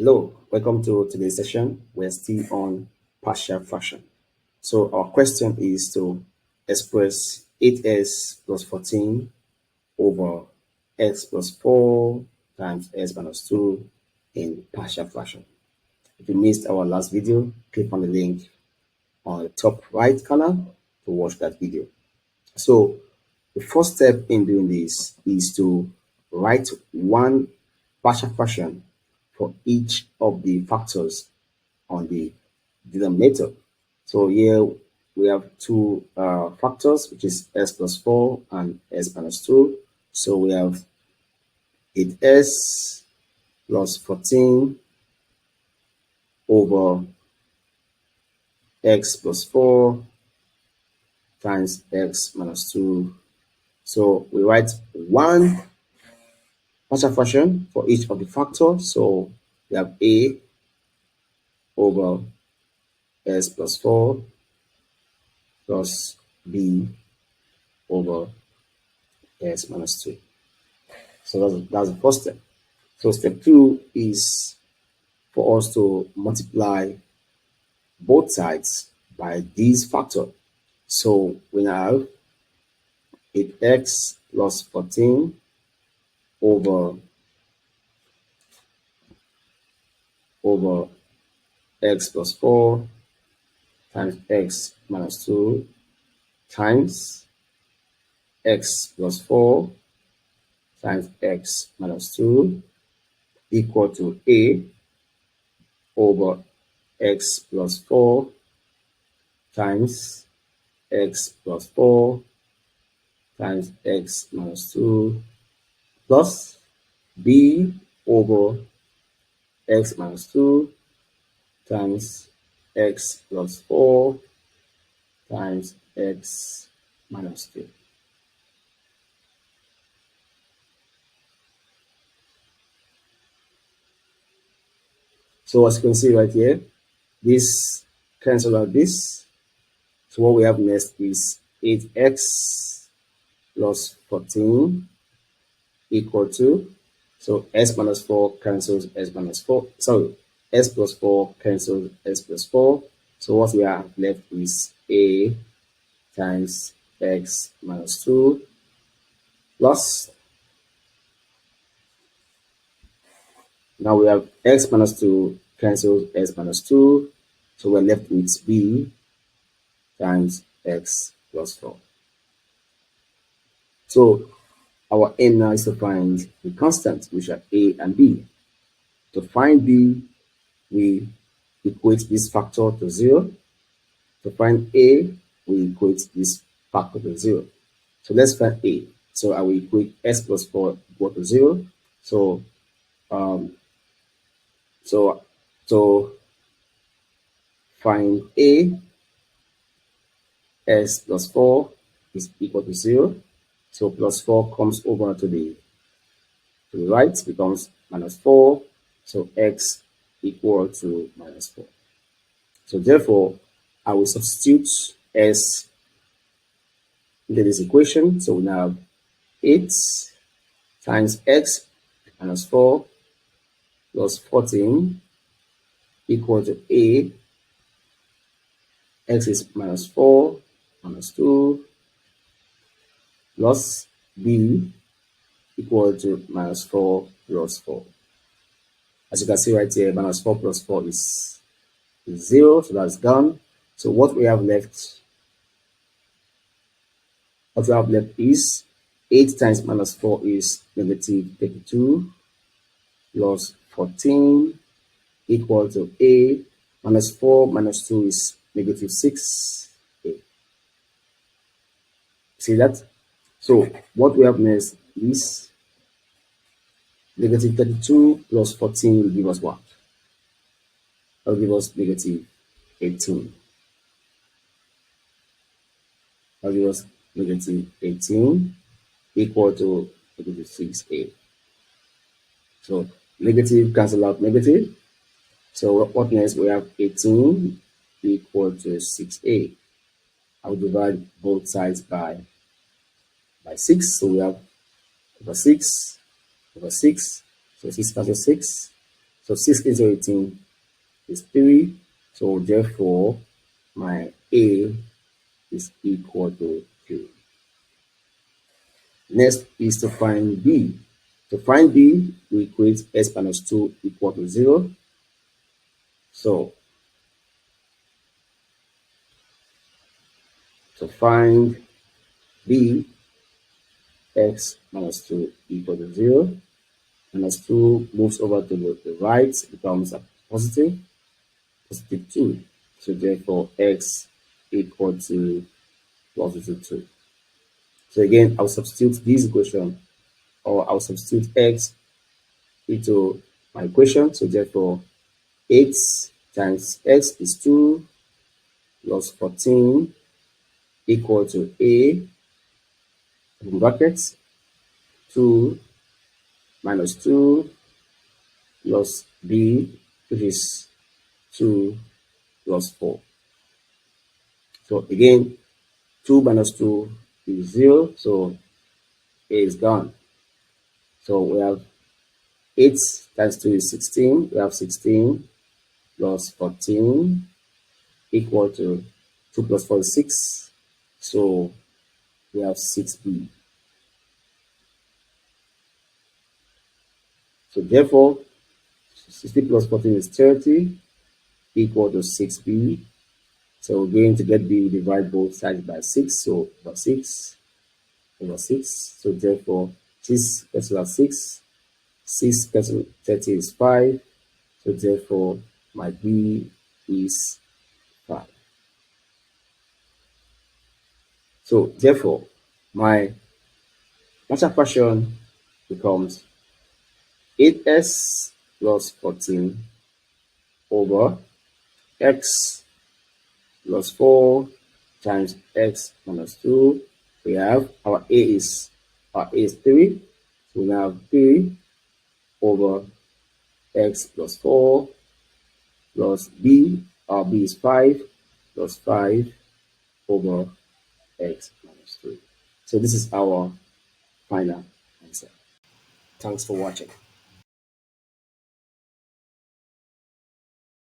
Hello, welcome to today's session. We're still on partial fraction. So our question is to express 8s plus 14 over x plus 4 times s minus 2 in partial fraction. If you missed our last video, click on the link on the top right corner to watch that video. So the first step in doing this is to write one partial fraction for each of the factors on the denominator. So here we have two factors, which is s plus 4 and s minus 2. So we have 8s plus 14 over x plus 4 times x minus 2. So we write one partial fraction for each of the factors. So we have a over s plus 4 plus b over s minus 2. So that's the first step. So step 2 is for us to multiply both sides by this factor. So we now have 8x plus 14 over x plus 4 times x minus 2 times x plus 4 times x minus 2 equal to a over x plus 4 times x plus 4 times x minus 2 plus b over x minus 2 times x plus 4 times x minus 2. So as you can see right here, this cancel out this. So what we have next is 8x plus 14 equal to, so s minus 4 cancels s minus 4, sorry, s plus 4 cancels s plus 4. So what we have left is a times x minus 2 plus, now we have x minus 2 cancels s minus 2. So we're left with b times x plus 4. So our aim now is to find the constants, which are a and b. To find b, we equate this factor to 0. To find a, we equate this factor to 0. So let's find a. So I will equate s plus 4 equal to 0. So to find a, s plus 4 is equal to 0. So plus 4 comes over to the right, becomes minus 4. So x equal to minus 4. So therefore, I will substitute s into this equation. So we now have 8 times x minus 4 plus 14 equal to a. X is minus 4 minus 2 plus b equal to minus 4 plus 4. As you can see right here, minus 4 plus 4 is 0, so that's done. So what we have left is 8 times minus 4 is negative 32 plus 14 equal to a. Minus 4 minus 2 is negative 6. See that? So what we have next is negative 32 plus 14 will give us what? That will give us negative 18. That will give us negative 18 equal to negative 6a. So negative cancel out negative. So what next? We have 18 equal to 6a. I will divide both sides by 6. So we have over 6 over 6. So 6 cancels 6. So 6 into 18 is 3. So therefore, my A is equal to 3. Next is to find B. To find B, we equate S minus 2 equal to 0. So to find B, x minus 2 equal to 0. Minus 2 moves over to the right, becomes a positive 2. So therefore, x equal to positive 2. So again, I'll substitute this equation, or I'll substitute x into my equation. So therefore, 8 times x is 2 plus 14 equal to A in brackets 2 minus 2 plus B, which is 2 plus 4. So again, 2 minus 2 is 0, so A is gone. So we have 8 times 2 is 16. We have 16 plus 14 equal to 2 plus 4 is 6. So we have 6B. So therefore, 60 plus 14 is 30 equal to 6B. So we're going to get B, divide both sides by 6. So over 6 over 6. So therefore, 6 cancel out 6. 6 cancel 30 is 5. So therefore, my B is 5. So therefore, my partial fraction becomes 8s plus 14 over x plus 4 times x minus 2. We have our A is 3. So we have 3 over x plus 4 plus B. Our B is 5 plus 5 over x minus 3. So this is our final answer. Thanks for watching.